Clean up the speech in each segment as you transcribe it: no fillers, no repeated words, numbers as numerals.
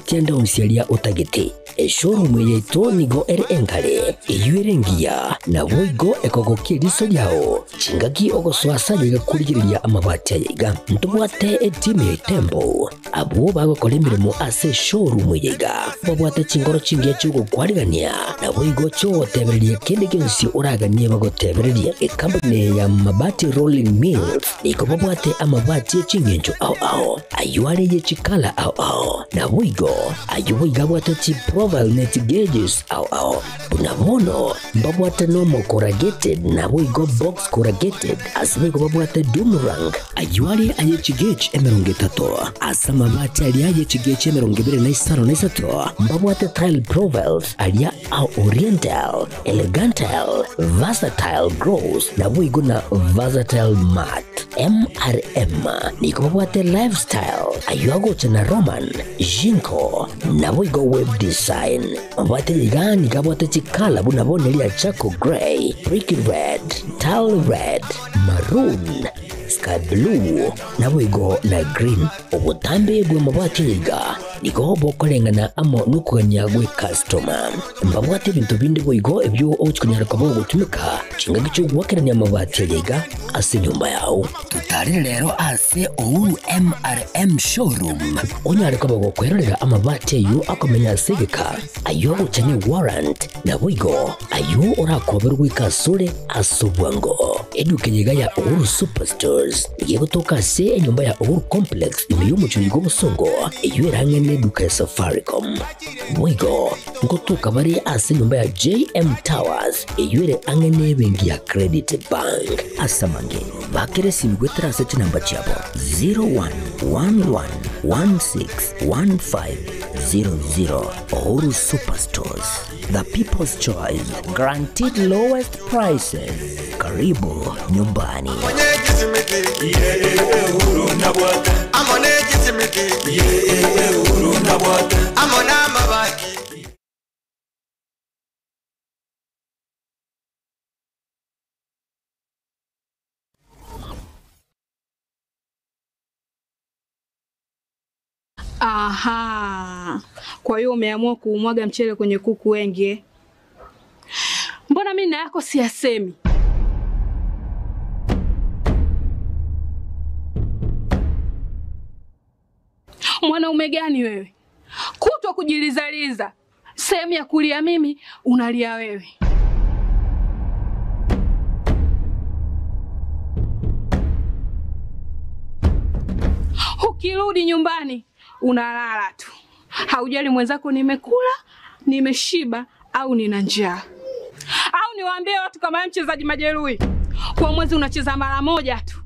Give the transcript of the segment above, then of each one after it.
tienda unsialia utagiti showroom yetu nigo ere engale iyuerengia na woigo ekogokia riso yao chingaki ogoswasa yiga kurigiriria amabati yiga ntubwate etime tembo abo bagokora imirimo ase showroom yiga babwate chingoro chingia chugo kwarigania na woigo cho tebereria kindi kinsi uraganie bagotebereria company ya mabati rolling mills niko babwate amabati chingenjo ao ayuare ye chikala ao na woigo ayuiga bwate chi profile net gauges ao unabono babwate normal corrugated na woigo box corrugated asibego babwate boomerang ayuare aye chigage emerongetato asama mabati ali aye chigage emerongibere na isaro na isato babwate tile profiles alia au oriental elegantal versatile gross na woigo na versatile mat MRM niko babwate lifestyle ayuago chana roman jinko na woigo web design babwate yigani kabwate chikala bunabone lia chaco gray brick red tile red maroon sky blue na woigo na green obutambe bwe mabwate yiga niko bokorengana amo nukuganya gwe customer mbabwate bintu bindi woigo ebyo ochukanyara kabo gutumika chinga gicho gwakeranya mabwate yiga ase nyumba yao tutari rero ase Uhuru MRM showroom onyare kabo gukwerera amabwate yu akomenya segeka ayo uchanye warrant na woigo ayo urakoberwa ikasure asubwango edukenyiga ya Uhuru Superstores yego toka se nyumba ya Uhuru Complex imiyo muchuligo busongo iyo erangene duka Safaricom woigo ngotoka bari ase nyumba ya JM Towers iyo ere angene bengi ya Credit Bank asamange bakere simgwetera ase namba chabo 0111161500 Uhuru Superstores, the people's choice, guaranteed lowest prices. Karibu nyumbani. Aha. Kwa hiyo umeamua kuumwaga mchele kwenye kuku wengi. Mbona mimi na yako siyasemi? Mwanaume gani wewe? Kutwa kujilizaliza. Sehemu ya kulia mimi, unalia wewe. Ukirudi nyumbani, unalala tu. Haujali mwenzako nimekula, nimeshiba au nina njaa. Au niwaambie watu kama mchezaji majeruhi. Kwa mwezi unacheza mara moja tu.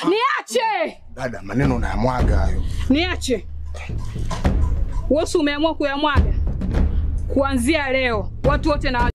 Niache! Dada, maneno unayamwaga hayo. Niache. Wewe umeamua kuyamwaga. Kuanzia leo, watu wote na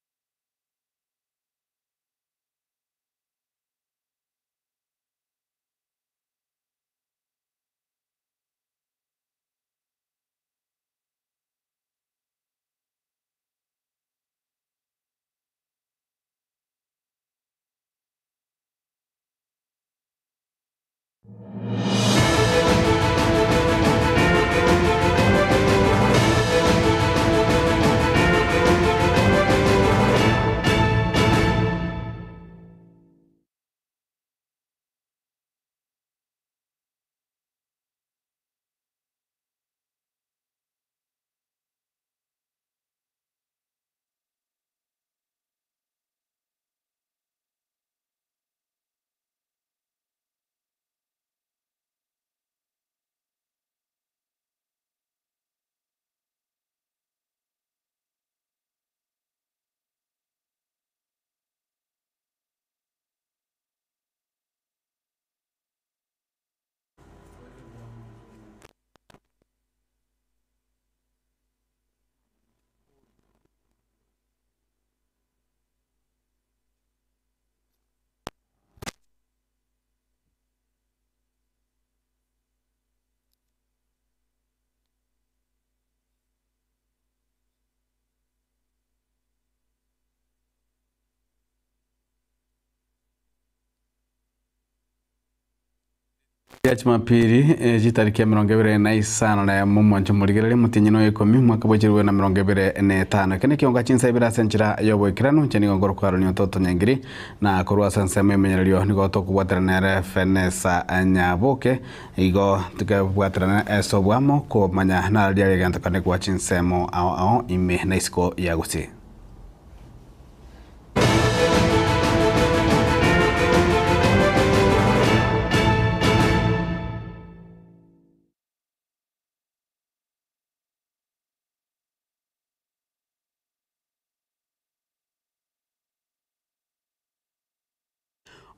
ya Jumapili jitariki ya 25 na mumwanjo murigerere mutinyino 10 mwaka bw'ekirwe na 25 kene kionga chinsa ibira senchira yobo ikirano cheni ngoro kwaro ni toto nyangiri na korwa sanse memenyererio nigo tokubwaterana na FNSA anyaboke igo tukabwaterana esobwamo ko manya na diare ganta kane kwa chinsemo ao ime na isko ya gusi.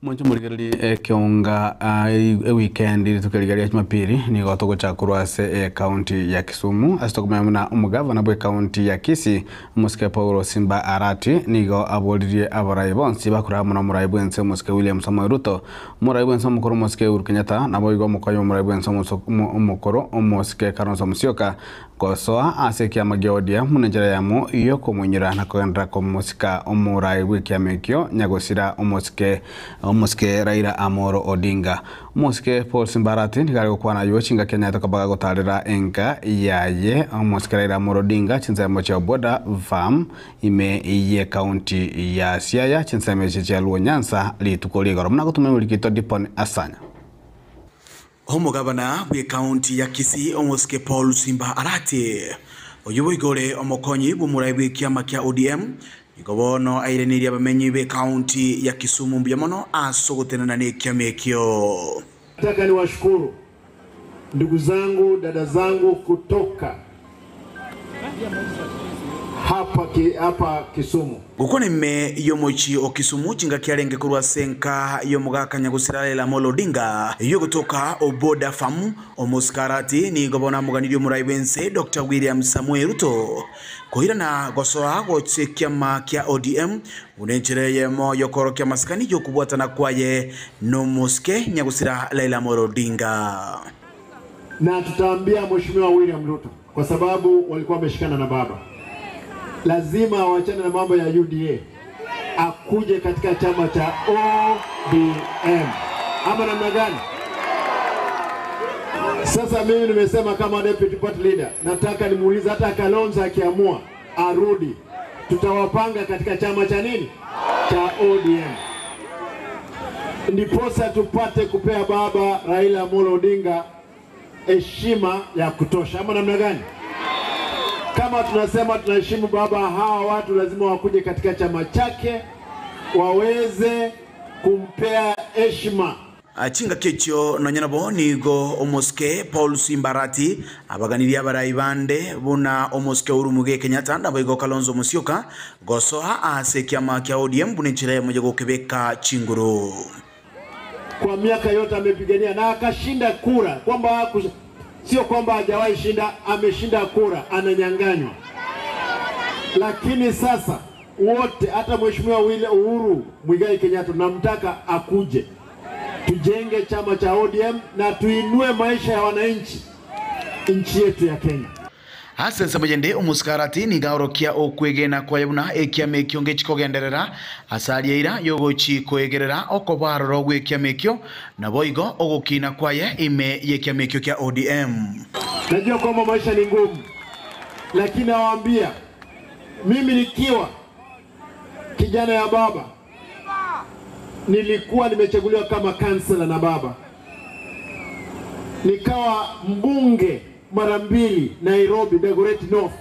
Mwancho murigereri kionga weekend tukarigaria Jumapili ni gotoko cha kurwase county ya Kisumu asitokumana umugavana bwe county ya Kisii Muske Paul Simba Arati nigo abolirie abarai bonsi bakura muno murai bwense Muske William Samoei Ruto murai bwense mukoro Muske Uhuru Kenyatta nabo igo mukoyo murai bwense mukoro Muske Kalonzo Musyoka kosoa asekia magiodia munenjera yamo iyo kumunyira na kwendra ko musika omurai bw'ikiamekyo nyagosira Muske Raila Amolo Odinga Muske Paul Simba Arati ndigari kwana yoshinga Kenya tokabaga gotarira enka yaye Muske Raila Amolo Odinga chinsemo cha boda farm ime iye county ya Siaya chinsemo cha Luonyansa litukoli goro mna gutume likito Dipon Asanya. Omugabana bwe county ya Kisii Muske Paul Simba Arati oyubo igore omokonyi bumurai bwe kiama kya ODM igobono aireniria bamenyi be county ya Kisumu mbyamono asogotenana ne kiamekyo. Nataka niwashukuru ndugu zangu dada zangu kutoka hapa Kisumu. Gukone me yomochi o Kisumu jinga kiarenge kurwa senka yomugaka nyagusira Raila Amolo Odinga yo kutoka oboda famu Muske Arati ni gobona muganirio murai bense Dr. William Samoei Ruto kohira na gosoa gotse kiama kya ODM unenchereye mo yokoro kya maskani yo kubwatana kwaye no Muske nyagusira Raila Amolo Odinga. Na tutaambia Mheshimiwa William Ruto kwa sababu walikuwa wameshikana na baba. Lazima waachane na mambo ya UDA, akuje katika chama cha ODM. Ama namna gani? Sasa mimi nimesema kama deputy party leader, nataka nimuulize hata Kalonzo akiamua arudi, tutawapanga katika chama cha nini? Cha ODM. Ndiposa tupate kupea baba Raila Amolo Odinga heshima ya kutosha. Ama namna gani? Kama tunasema tunaheshimu baba, hawa watu lazima wakuje katika chama chake waweze kumpea heshima. Achinga kecho nonyanabo nigo Muske Paul Simba Arati abaganiria abarai bande buna Muske Uhuru Kenyatta nabo igo Kalonzo Musyoka gosoa asekiama kya ODM bunenchira moja gokebeka chinguru. Kwa miaka yote amepigania na akashinda kura, kwamba sio kwamba hajawahi shinda, ameshinda kura, ananyanganywa. Lakini sasa wote, hata Mheshimiwa Uhuru Muigai Kenyatta namtaka akuje, tujenge chama cha ODM na tuinue maisha ya wananchi nchi yetu ya Kenya. Asensa majende Muske Arati ni gaorokia okwegena kwa yabuna ekiamekyo ngechikogenderera asaliira yogochi koegerera okobaroro gwekiamekyo naboigo ogokina kwaye ime yekiamekyo kya ODM. Najua kwamba maisha ni ngumu, lakini nawaambia mimi nikiwa kijana ya baba nilikuwa nimechaguliwa kama kansela na baba, nikawa mbunge mara 2 Nairobi Dagoretti North.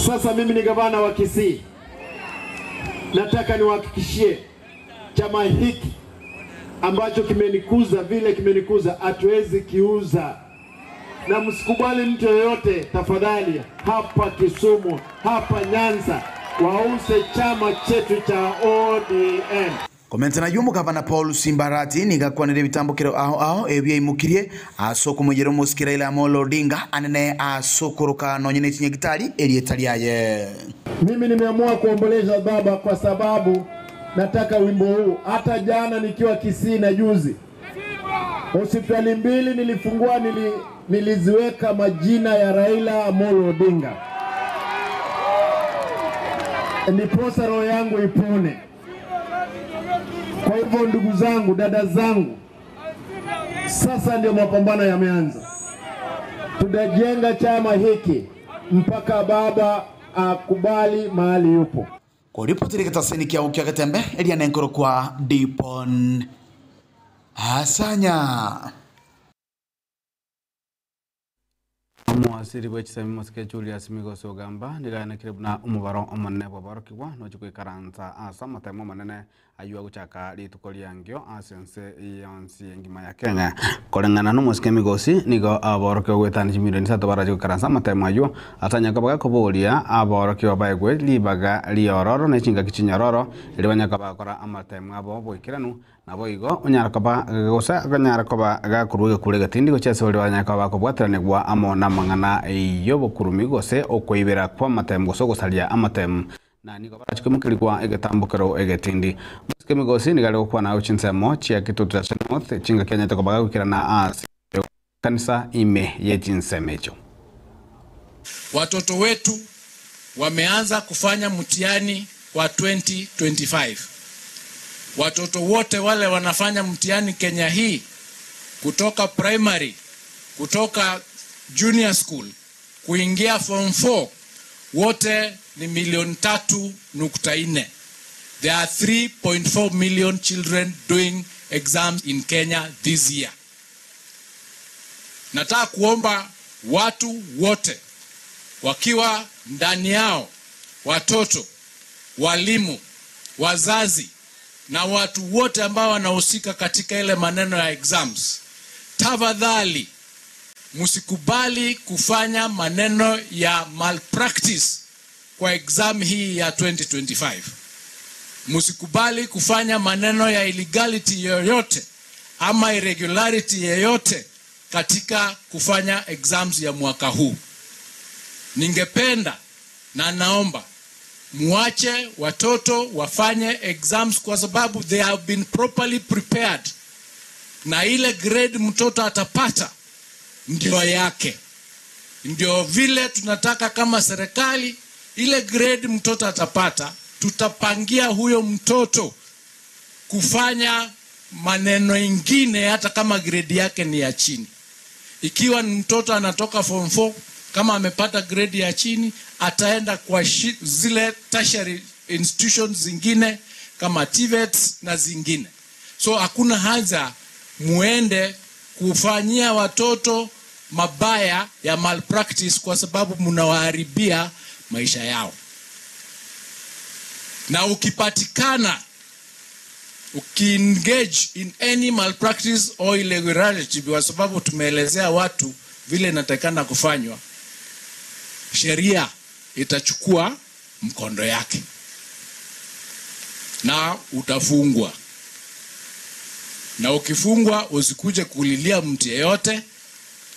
Sasa mimi ni gavana wa Kisii. Nataka niwahakikishie chama hiki ambacho kimenikuza vile kimenikuza hatuwezi kiuza. Na msikubali mtu yoyote tafadhali hapa Kisumu, hapa Nyanza wause chama chetu cha ODM. Komentana yumu gavana Paul Simba Arati ni gakwanire bitambukiro aho ebye imukirie asoko mujero Muske Raila Amolo Odinga anene asokoroka nonyene kinyagitari elietaliaye. Mimi nimeamua kuomboleza baba kwa sababu nataka wimbo huu. Hata jana nikiwa Kisii na juzi hospitali 2 nilifungua, niliziweka majina ya Raila Amolo Odinga, ndiposa roho yangu ipone. Kwa hivyo ndugu zangu, dada zangu, Sasa ndio mapambano yameanza. Tutajenga chama hiki mpaka baba akubali mahali yupo. Kwa ripoti rikataseni kia ukia Gatembe, Elia Nenkoro kwa Dipon Hasanya. Mwasiri bwechisemi mosike Julius Migosi Ogamba nigana kiribuna umubaro omonene bwabarokigwa nochiko ikaranza asa matemo manene ayua guchaka rituko riangio asense yonsi engima ya Kenya kolengana no mosike Migosi nigo abarokyo gwetani milioni 3 baraje karanza matemo ayo atanya kabaga koboria abarokyo baigwe libaga liororo nechinga kichinyaroro libanya kabakora amatemo abo boikiranu nabo igo onyarakaba gosa ganyarakaba gakuruge kurega tindi gochese oli banyakaba kobwaterane gwa amona mangana yobo kurumi gose okoibera kwa matem goso gosalia amatem na niko barachike mukirikwa egetambukero egetindi musike Migosi nigale kwa na uchinsemo chia kitutu cha north chinga Kenya tokobaga gukirana as kanisa ime yechinsemecho. Watoto wetu wameanza kufanya mtihani wa 2025. Watoto wote wale wanafanya mtihani Kenya hii kutoka primary, kutoka junior school, kuingia form 4, wote ni 3.4. There are 3.4 million children doing exams in Kenya this year. Nataka kuomba watu wote wakiwa ndani yao, watoto, walimu, wazazi na watu wote ambao wanahusika katika ile maneno ya exams, tafadhali msikubali kufanya maneno ya malpractice kwa exam hii ya 2025. Msikubali kufanya maneno ya illegality yoyote ama irregularity yoyote katika kufanya exams ya mwaka huu. Ningependa na naomba muache watoto wafanye exams kwa sababu they have been properly prepared, na ile grade mtoto atapata ndio yake. Ndio vile tunataka kama serikali, ile grade mtoto atapata tutapangia huyo mtoto kufanya maneno ingine hata kama grade yake ni ya chini. Ikiwa mtoto anatoka form 4 kama amepata grade ya chini, ataenda kwa zile tertiary institutions zingine kama TVET na zingine. So hakuna haja muende kufanyia watoto mabaya ya malpractice kwa sababu mnawaharibia maisha yao. Na ukipatikana ukiengage in any malpractice or irregularity kwa sababu tumeelezea watu vile inatakana kufanywa, sheria itachukua mkondo yake na utafungwa. Na ukifungwa usikuje kulilia mtu yeyote,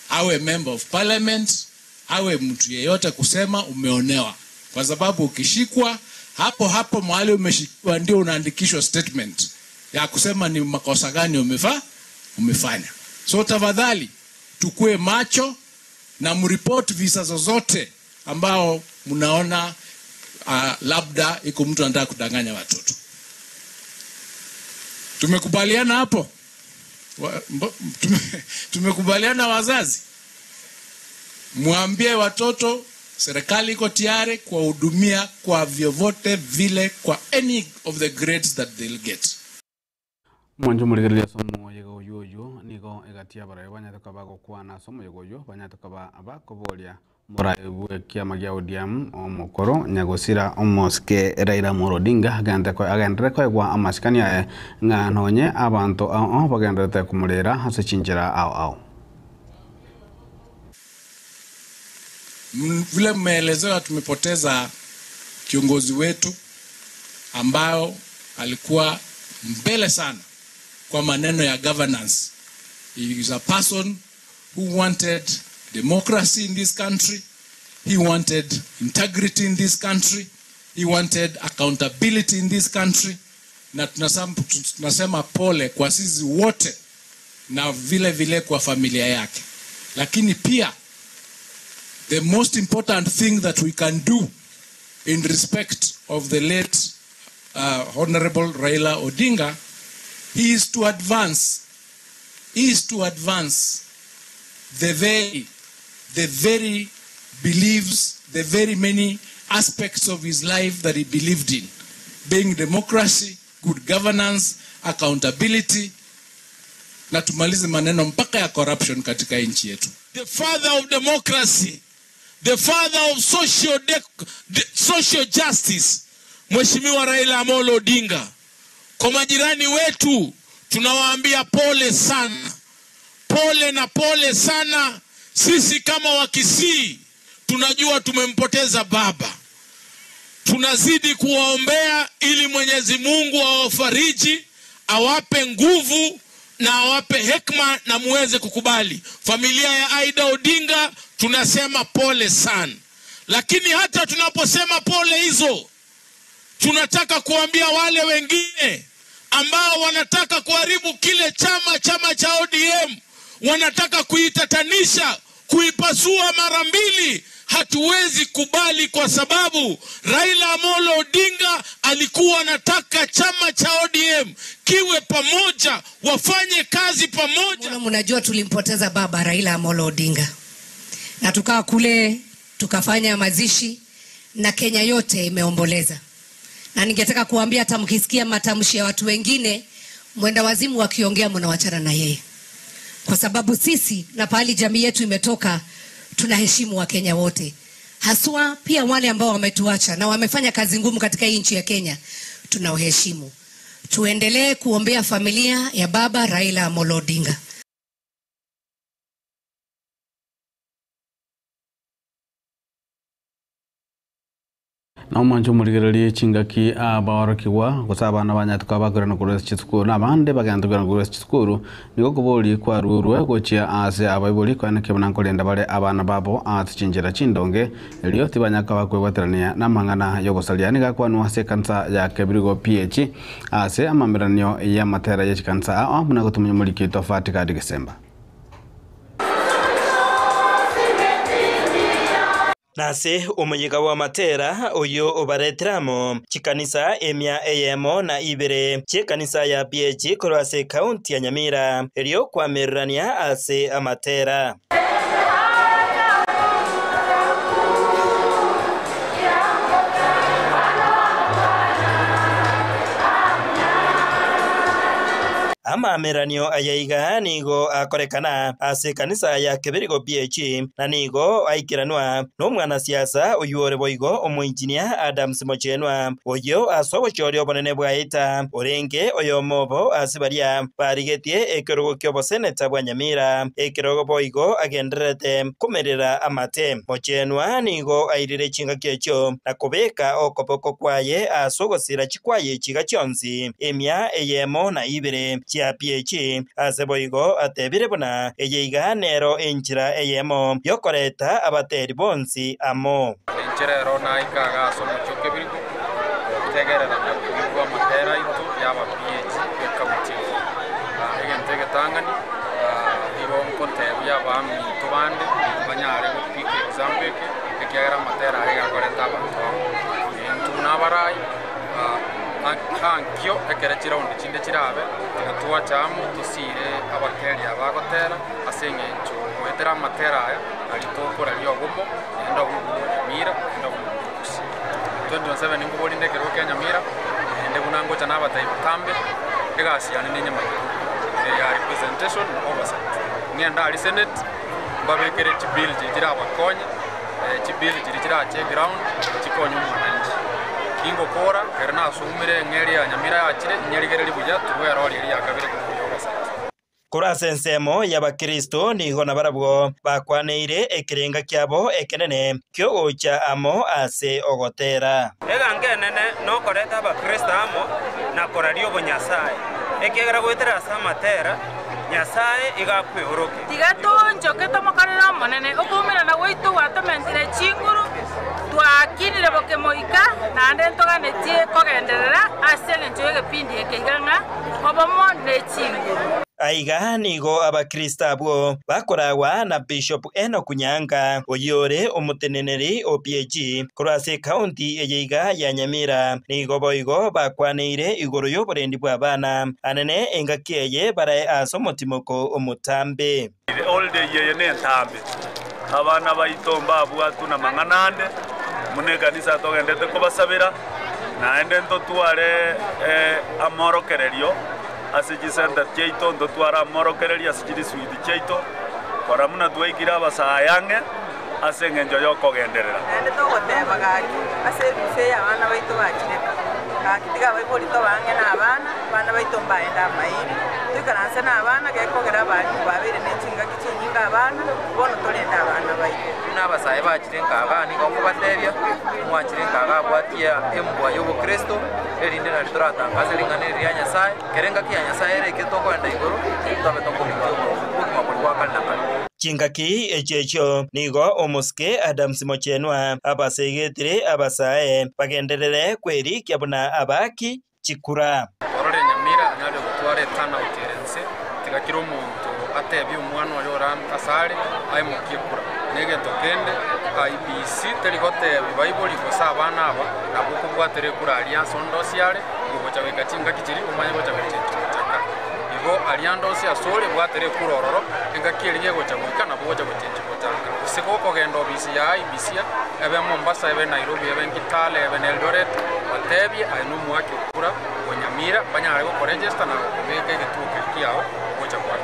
awe member of parliament, awe mtu yeyote kusema umeonewa, kwa sababu ukishikwa hapo mahali umeshikwa ndio unaandikishwa statement ya kusema ni makosa gani umefanya. So tafadhali tukue macho na mreport visa zozote ambao mnaona labda iko mtu anataka kudanganya watoto. Tumekubaliana hapo? Tumekubaliana wazazi? Muambie watoto serikali iko tayari kuwahudumia kwa vyovyote vile kwa any of the grades that they'll get. Mwanjo muligeria somo yego yoyo niko egatia bara banya tukabako kwa na somo yego yo banya tukaba abakobolia muraibu kiama gya ODM omukoro nyagosira omoske Raila Odinga agende ko kwa amaskania nganonye abantu bagende kumulera hase chinjira au vile mmeelezewa. Tumepoteza kiongozi wetu ambao alikuwa mbele sana kwa maneno ya governance. He is a person who wanted democracy in this country. He wanted integrity in this country. He wanted accountability in this country. Na tunasema pole kwa sisi wote na vile vile kwa familia yake. Lakini pia the most important thing that we can do in respect of the late Honorable Raila Odinga is to advance is to advance the very beliefs, the very many aspects of his life that he believed in, being democracy, good governance, accountability, na tumalize maneno mpaka ya corruption katika nchi yetu. The father of democracy, the father of social justice, Mheshimiwa Raila Amolo Odinga. Kwa majirani wetu tunawaambia pole sana. Pole na pole sana. Sisi kama Wakisii tunajua tumempoteza baba. Tunazidi kuwaombea ili Mwenyezi Mungu awafariji, awape nguvu na awape hekima na muweze kukubali. Familia ya Aida Odinga tunasema pole sana. Lakini hata tunaposema pole hizo, tunataka kuambia wale wengine ambao wanataka kuharibu kile chama cha ODM, wanataka kuitatanisha, kuipasua mara mbili. Hatuwezi kubali, kwa sababu Raila Amolo Odinga alikuwa anataka chama cha ODM kiwe pamoja, wafanye kazi pamoja. Mnajua tulimpoteza baba Raila Amolo Odinga, na tukawa kule tukafanya mazishi na Kenya yote imeomboleza. Na ningetaka kuambia hata mkisikia matamshi ya watu wengine mwenda wazimu wakiongea, mnawachana na yeye, kwa sababu sisi na pahali jamii yetu imetoka tunaheshimu wa Kenya wote, haswa pia wale ambao wametuacha na wamefanya kazi ngumu katika nchi ya Kenya. Tunawaheshimu. Tuendelee kuombea familia ya baba Raila Amolo Odinga. Na umancho murigereri chingaki abawarakiwa gusaba n'abanyatuka bagurana kuresa chitsukuru n'abande bagandugana kuresa chitsukuru niko kuboli kwa rurwe gochia ase abayiboli kwana kebana kolenda bale abana babo atchinjira chindonge eliyo tibanyaka bakwebaterania namangana yogosalia niga kwanu ase kansa ya Kebirigo PH ase amamiranyo ya matera ya chikansa amuna gutumanya muliki tofauti ka Desemba. Nase umuyiga wa matera uyu ubareteramo chikanisa emya eyemo na ibere chikanisa ya PH korwase kaunti ya Nyamira eliyo kwamerania ase amatera. Ama ameranio ayaiga nigo akorekana ase kanisa ya Kebirigo PH na nigo aikiranwa no mwana siasa uyore boigo omuinjinia Adams Mochenwa oyo asogochorio bonene bwaita orenge oyo mobo asibaria barigetie ekerogo kyobo seneta bwa Nyamira ekerogo boigo agenderete kumerera amate. Mochenwa nigo airire chinga kyecho na kubeka okopoko kwaye asogosira chikwaye chiga chonsi emya eyemo na ibere chia PH aseboigo atebire bona eyeiga nero enchira eyemo yokoreta abateri bonsi amo enchira rona ikaga somo Kebirigo tegerera kwa matera itu yaba PH kaunti egentege tangani ibo konte yaba mi tobande banyare pick example ekiagera matera ega koreta bantu entunabarai ankyo ekerechira undi chinde chirabe tuwa chamu tusire abakeri abagotera asenge ncho wetera matera aya alitokora lyo gumo enda gumo Nyamira enda gumo 2027 nguboli ndekero ke Nyamira ende bunango chana bataibu kambe egasi yani nenye mayo ya representation oversight nienda ali senate babekere chibill chira abakonye chibill chira che ground chikonyo mwananchi Kingo kora kerna asumire ngeri ya Nyamira yachire nyerigereri buya tuwe roli ya Kebirigo yogosa. Kurase nsemo y'abakristo niho nabarabwo bakwaneire ekirenga kyabo ekenene kyo gocha amo ase ogotera. Egangenene no koreta abakristo amo na korario bonyasaye. Ekegera gwetera asa matera Nyasaye igakwe oroke. Tigatonjo ketomokarira monene okumira na goito watomentire chinguru twakirire boke moika na ande ntoganetie kogenderera ase ngenjo egepindi ekeganga obomo ne chinguru. aiga nigo abakrista abo bakorawa na Bishop Enoch Nyanga oyore omuteneneri OPG kurase county eyeiga ya Nyamira nigo boigo bakwaneire igoro y'oburendi bw'abana anene engakeye barae asomotimoko omutambe all day ye ne ntambe abana baitomba abwatu na manganande mune kanisa togendete kubasabira naende ntotware amorokererio asijisenda cheito ntotwara amorokererio asijiri swidi cheito kora muna twaigira abasayange asengenjo yokogenderera naende togotebagaki asebise abana baito bakireka kakitiga baiborito bange n'abana baito mbaenda amairi tukaranse n'abana gekogera abantu babire n'ekinga kikinyinga abana bono tolenda abana baito n'abasaye bakirenkaga nigo kubatebya mwakirenkaga bwatia embwa y'obukristo erinde na lituratangaza ringaniri ya Nyasaye kerenga kiya Nyasaye reke tokwenda igoro tutabe tokomikyo bugima buli kwakalakala Chingaki echecho nigo omuske Adam Simochenwa abasegetire abasae bagenderere kweri kyabuna abaki chikura orore Nyamira nalo gutware tana uterense tigakira umuntu atebye umwana oyoran asare ayimukikura nege tokende IBC terigote bibayiboli kosa abana aba nabuko bwatere kura alliance ondosiale ubocha wekatinga kichiri umanye bocha wekatinga igo alliance asole bwatere kurororo engakiriye gocha mwikana bocha wekatinga botanga siko kogendo bisi ya IBC ebe Mombasa ebe Nairobi ebe Kitale ebe Eldoret batebye ayinu mwake kura Nyamira banyare go register na kubeke gituke kiao bocha kwa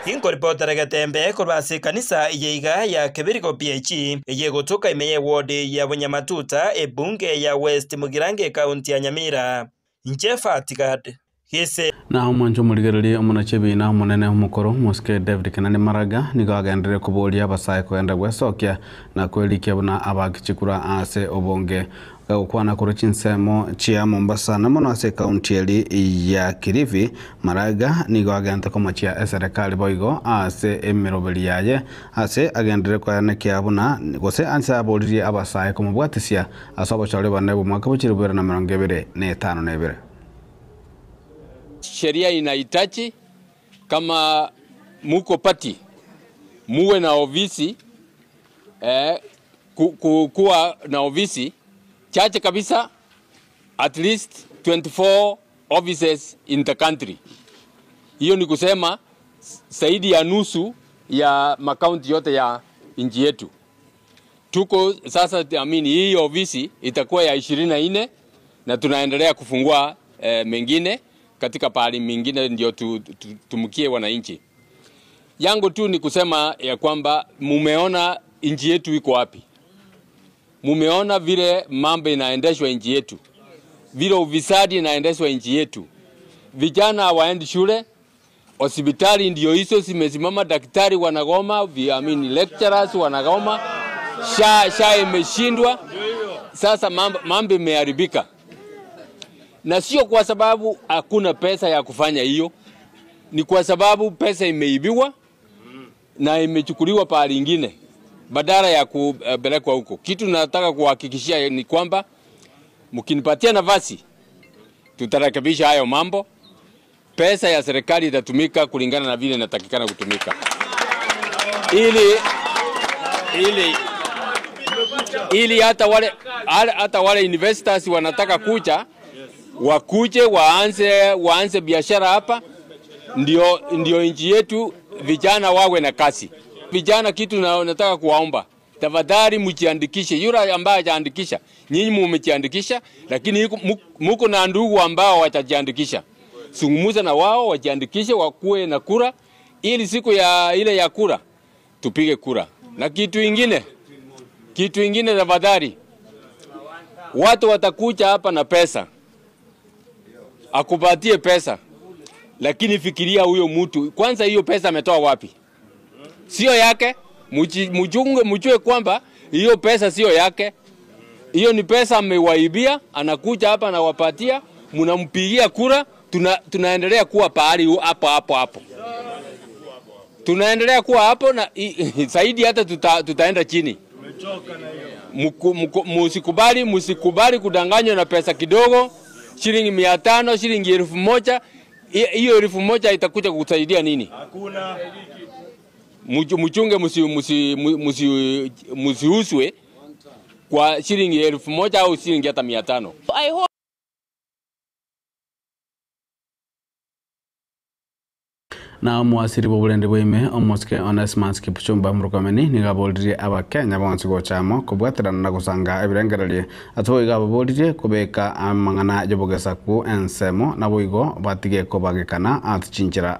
Hinko reporter gatembe kurwase kanisa yeiga ya Kebirigo PH yegotoka imeye ward ya Bunyamatuta ebunge ya West Mugirange county ya Nyamira Nchefa Tigad hise na umanjo muligereri omunachebi na munene umukoro muske David Kenani Maraga nigagendere kubolia abasaye kwenda gwesokia na kwelikia buna abakichikura ase obonge ukwana kuruchinsemo chia Mombasa na mono ase kaunti ya Kilifi Maraga nigo agenda komachia serikali boigo ase emirobeli yaye ase agendere kwane kiabuna gose ansa aboliri abasaye kumubwatisia asobo chale bane bumwaka buchirubera na 2025 sheria inahitaji kama muko pati muwe na ofisi kuwa na ofisi chache kabisa, at least 24 offices in the country. Hiyo ni kusema zaidi ya nusu ya makaunti yote ya nchi yetu. Tuko sasa, hii ofisi itakuwa ya 24 na tunaendelea kufungua mengine katika pahali mingine ndio tumukie wananchi. Yangu tu ni kusema ya kwamba mumeona nchi yetu iko wapi. Mumeona vile mambo inaendeshwa nchi yetu. Vile ufisadi inaendeshwa nchi yetu. Vijana hawaendi shule, hospitali ndio hizo zimesimama, daktari wanagoma, lecturers wanagoma, sha imeshindwa. Sasa mambo imeharibika. Na sio kwa sababu hakuna pesa ya kufanya hiyo. Ni kwa sababu pesa imeibiwa na imechukuliwa pahali ingine badala ya kupelekwa huko. Kitu nataka kuhakikishia ni kwamba mkinipatia nafasi tutarekebisha hayo mambo. Pesa ya serikali itatumika kulingana na vile inatakikana kutumika. Ili hata wale investors wanataka kuja wakuje waanze biashara hapa, ndio nchi yetu vijana wawe na kasi. Vijana kitu nataka kuwaomba, tafadhali mjiandikishe. Yule ambaye hajaandikisha, nyinyi mmejiandikisha, lakini muko na ndugu ambao watajiandikisha. Zungumza na wao wajiandikishe, wakuwe na kura, ili siku ile ya kura tupige kura. Na kitu ingine tafadhali, watu watakuja hapa na pesa, akupatie pesa, lakini fikiria huyo mtu kwanza, hiyo pesa ametoa wapi? Sio yake. Mjue kwamba hiyo pesa sio yake. Hiyo ni pesa amewaibia, anakuja hapa na wapatia, mnampigia kura, tunaendelea kuwa pahali hapo. Tunaendelea kuwa hapo na zaidi hata tutaenda chini. Musikubali kudanganywa na pesa kidogo, shilingi 500, shilingi 1000. hiyo 1,000 itakuja kukusaidia nini? Hakuna. Mchunge msiuswe kwa shilingi 1,000 au shilingi hata 500. I hope na mwasiri bobulende bwime omoske Onesmus Kipchumba Murkomen ni gabolire abakenya bonse gochamo kubwaterana na gusanga ebirengererie atoi gabolire kubeka amangana jobogesaku ensemo na boigo batige kobagekana atchinchira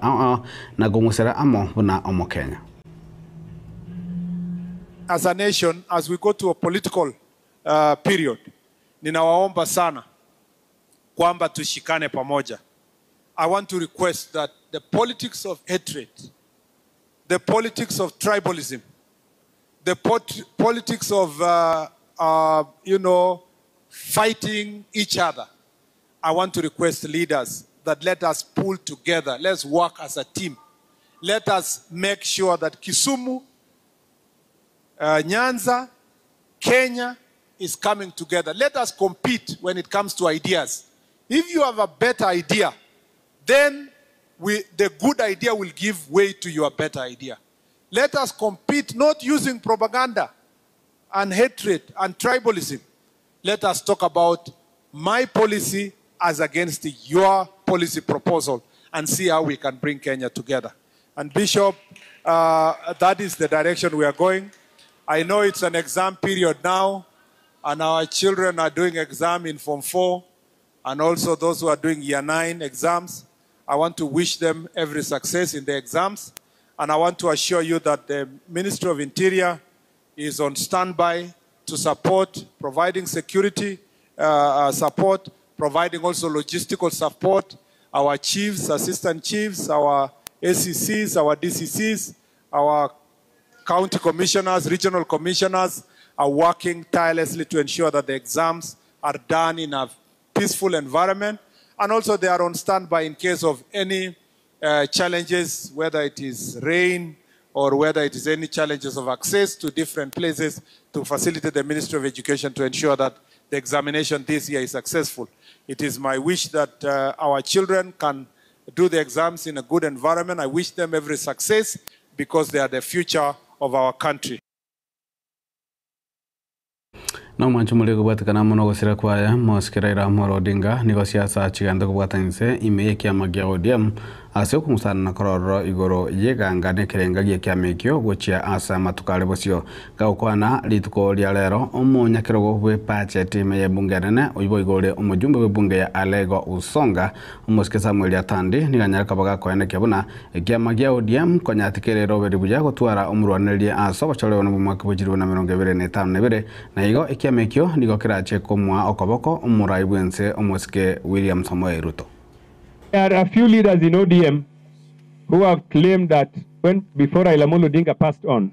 na gungusera amo buna omokenya. As a nation, as we go to a political period, ninawaomba sana kwamba tushikane pamoja. I want to request that the politics of hatred, the politics of tribalism, the politics of, fighting each other, I want to request leaders that let us pull together. Let's work as a team. Let us make sure that Kisumu, Nyanza, Kenya is coming together. Let us compete when it comes to ideas. If you have a better idea, then the good idea will give way to your better idea. Let us compete not using propaganda and hatred and tribalism. Let us talk about my policy as against your policy proposal and see how we can bring Kenya together. And Bishop, that is the direction we are going. I know it's an exam period now, and our children are doing exam in Form 4, and also those who are doing Year 9 exams. I want to wish them every success in the exams, and I want to assure you that the Ministry of Interior is on standby to support, providing security support, providing also logistical support. Our chiefs, assistant chiefs, our ACCs, our DCCs, our county commissioners, regional commissioners are working tirelessly to ensure that the exams are done in a peaceful environment. And also they are on standby in case of any challenges, whether it is rain or whether it is any challenges of access to different places, to facilitate the Ministry of Education to ensure that the examination this year is successful. It is my wish that our children can do the exams in a good environment. I wish them every success because they are the future of our country. No manchumule kubwatikana muno gusira kwaya mosikira ira Amolo Odinga nigo siasa chiganda kubwatanise ime kiama gia ODM asio kumusana na kororo igoro yeganga nekerenga gia kiama ikyo gochia asa matukale bosio gaukwana lituko lia lero omonyakero gwe budget ime ye bungerene oyibo igore omujumbe we bunge ya Alego Usonga omoske Samuel Atandi niganyara kabaga koene kebuna kiama gia ODM konyatikere Robert Buja gotwara omurwanerie aso bachole ono mwaka bujirwe na 2025 na igo kiamekyo nigo kirache komwa okoboko umurai bwense omoske William Samoei Ruto. There are a few leaders in ODM who have claimed that before Raila Amolo Odinga passed on,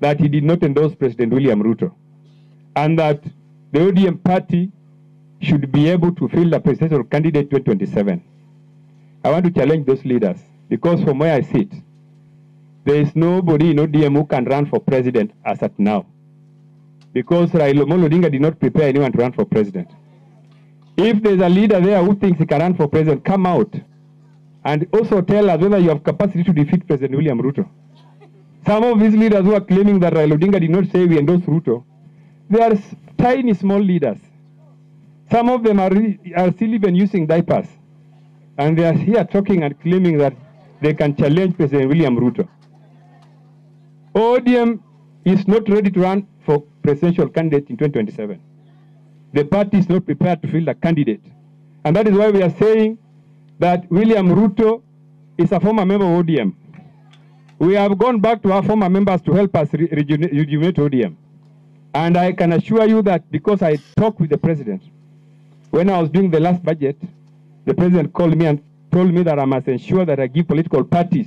that he did not endorse President William Ruto, and that the ODM party should be able to field a presidential candidate 2027. I want to challenge those leaders, because from where I sit, there is nobody in ODM who can run for president as at now, because Raila Amolo Odinga did not prepare anyone to run for president. If there's a leader there who thinks he can run for president, come out and also tell us whether you have capacity to defeat President William Ruto. Some of these leaders who are claiming that Raila Odinga did not say we endorse Ruto, they are tiny, small leaders. Some of them are still even using diapers. And they are here talking and claiming that they can challenge President William Ruto. ODM is not ready to run for presidential candidate in 2027. The party is not prepared to field a candidate. And that is why we are saying that William Ruto is a former member of ODM. We have gone back to our former members to help us rejuvenate ODM. And I can assure you that because I talked with the president, when I was doing the last budget, the president called me and told me that I must ensure that I give political parties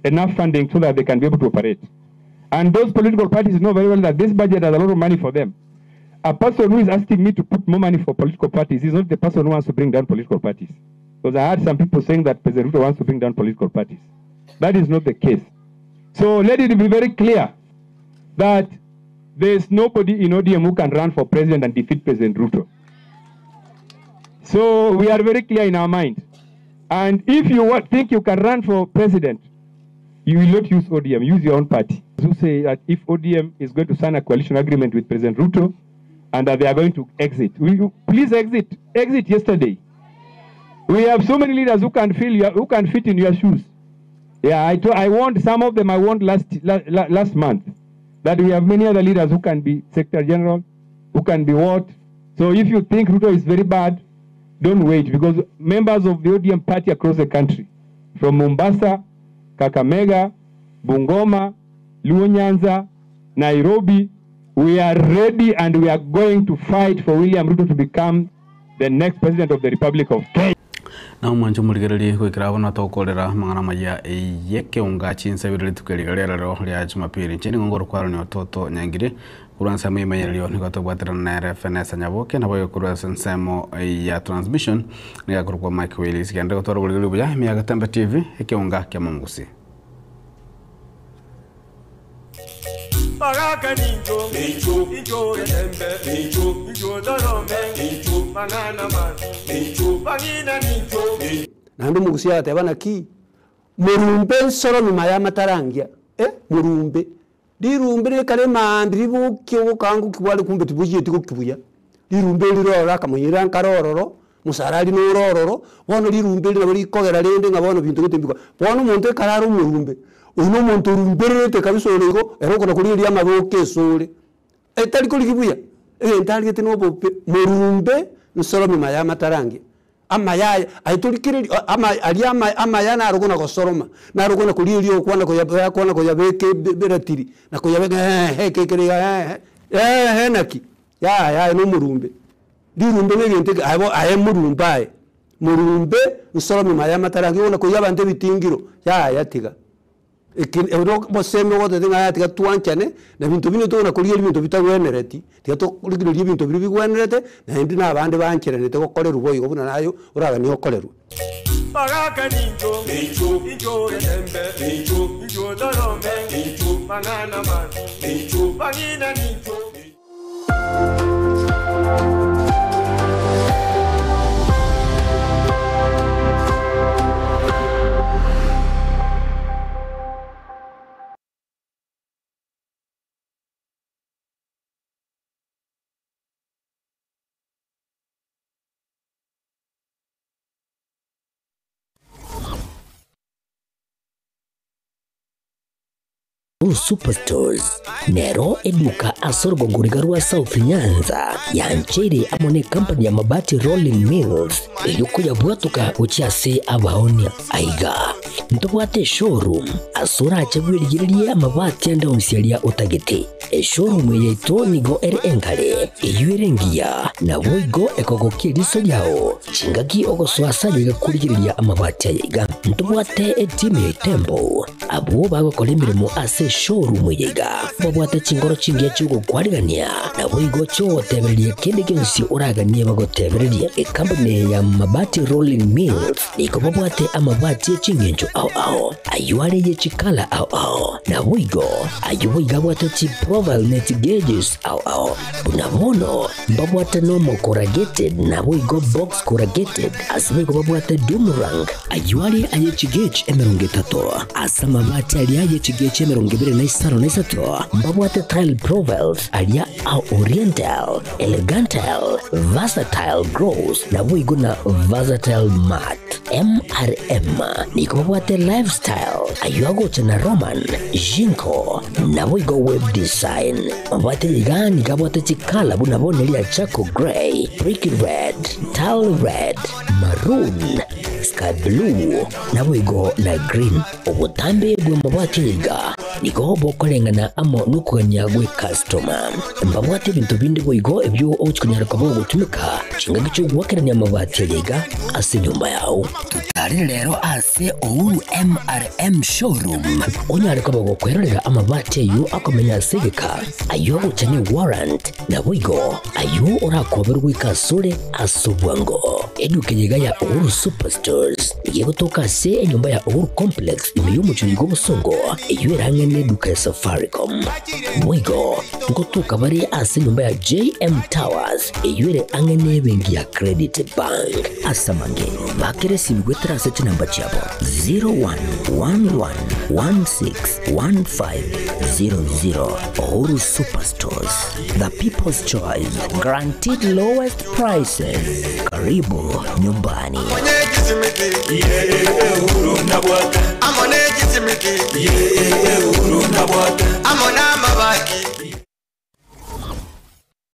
enough funding so that they can be able to operate. And those political parties know very well that this budget has a lot of money for them. A person who is asking me to put more money for political parties is not the person who wants to bring down political parties. Because I heard some people saying that President Ruto wants to bring down political parties. That is not the case. So let it be very clear that there is nobody in ODM who can run for president and defeat President Ruto. So we are very clear in our mind And if you think you can run for president, you will not use ODM, use your own party. Who say that if ODM is going to sign a coalition agreement with President Ruto and that they are going to exit, will you please exit yesterday? We have so many leaders who can fit in your shoes. Yeah, I warned some of them. I warned last month that we have many other leaders who can be Secretary General, who can be what. So if you think Ruto is very bad, don't wait, because members of the ODM party across the country, from Mombasa, Kakamega, Bungoma, Luo Nyanza, Nairobi, we are ready and we are going to fight for William Ruto to become the next president of the Republic of Kenya. Na mwanjo muligereri kwikira bona tokolera mangana maya yeke unga chinsa biriri tukeligerera ro ya Jumapili nchini ngongoro kwaro ni ototo nyangire kuransa mwimayelio nikotobwatira na RFNS nyaboke na boyo kuransa nsemo ya transmission nikakurukwa Mike Willis kende gotoro buligulu buya miyaga Tembe TV ekeunga kya Mungusi. Pagaka ninjo, ninjo Tembe, ninjo dorome, mangana manu, pangina ninjo. Nando Mungusi atebana ki murumbe soro mimaya matarangia murumbe dirumbe ne kare mandri bu kyo kangu kwale kumbe tibuye tiko kibuya dirumbe lirora kamuyira karororo musarali no rororo wono dirumbe na bari kogera lende ngabono bintu gutembikwa wono muntu kararo murumbe uno muntu rumberete kabisolo eroko nakuri ya maboke sole etali kuli kibuya entali etino bope murumbe nsoro mimaya matarangia amaya aitulikiri amaya na rugona gosoroma na rugona kulilio kwana ko yabeke beratiri na ko yabeke kekere naki ya no murumbe dirumbe ne binte abo aye murumbe nsoro maya matarangi ona ko yabante bitingiro ya tiga ekin euro boseme wote tinga ya tiga tuanchane na bintu bino to na kulili bintu bitagwenereti tiga to kulili bintu bigwenerete na ndi na bande bancherenete ko koleru boyi ko buna nayo uraga ni okoleru Pagaka ninjo, ninjo Tembe, ninjo dorome, mangana manu, pangina ninjo. Superstores Nero eduka asorgo ngurigarua South Nyanza ya Nchiri amone company ya mabati Rolling Mills yukuya bwatuka uchiase abaonia aiga ntobwate showroom asura achagwirigirie amabati anda unsialia utagiti showroom ya itonigo engale yuerengia na boigo ekogokie riso yao chingaki ogoswasa yiga kurigiriria amabati aiga ntobwate team ya Tembo abo bagokora mirimo ase showroom yiga babwate chingoro chingia chugo kwarigania na boigo cho tebererie kende kensi uraganie bagotebererie company ya mabati Rolling Mills niko babwate amabati chingenjo au ayuare ye chikala au na boigo ayuiga bwate chi profile net gauges au unabono babwate normal corrugated na boigo box corrugated asibego babwate Dumarang ayuare aye chigage emerongetato asama mabati ali aye chigage emerongibire na isaro na isato babwate tile profiles alia au oriental elegantal versatile gross na boigo na versatile mat MRM niko babwate lifestyle ayuago tena Roman Jinko na boigo web design babwate ligani kabwate chikala bunabone lia chako gray brick red tile red maroon sky blue na boigo na green obutambe bwe mabwate liga niko bokolengana amo nukuganya gwe customer mbabwate bintu bindi boigo ebyo ochikunyaraka bo gutumika chinga gicho gwakeranya mabwate liga ase nyumba yao tutari lero ase Ouru MRM showroom onyareka bogo kwerera amabwate yu akomenya sigika ayo uchane warrant na boigo ayo urakoberwa ikasure asubwango edukenyiga ya Ouru Superstore Superstores igigotoka se nyumba ya Uhuru Complex imiyo muchurigo busongo iyo rangene duka ya Safaricom Mwigo ngotoka bari ase nyumba ya JM Towers iyo angene bengi ya Credit Bank asamange bakere simgwetera sete namba chabo 0111161500. Uhuru Superstores, the people's choice, guaranteed lowest prices. Karibu nyumbani.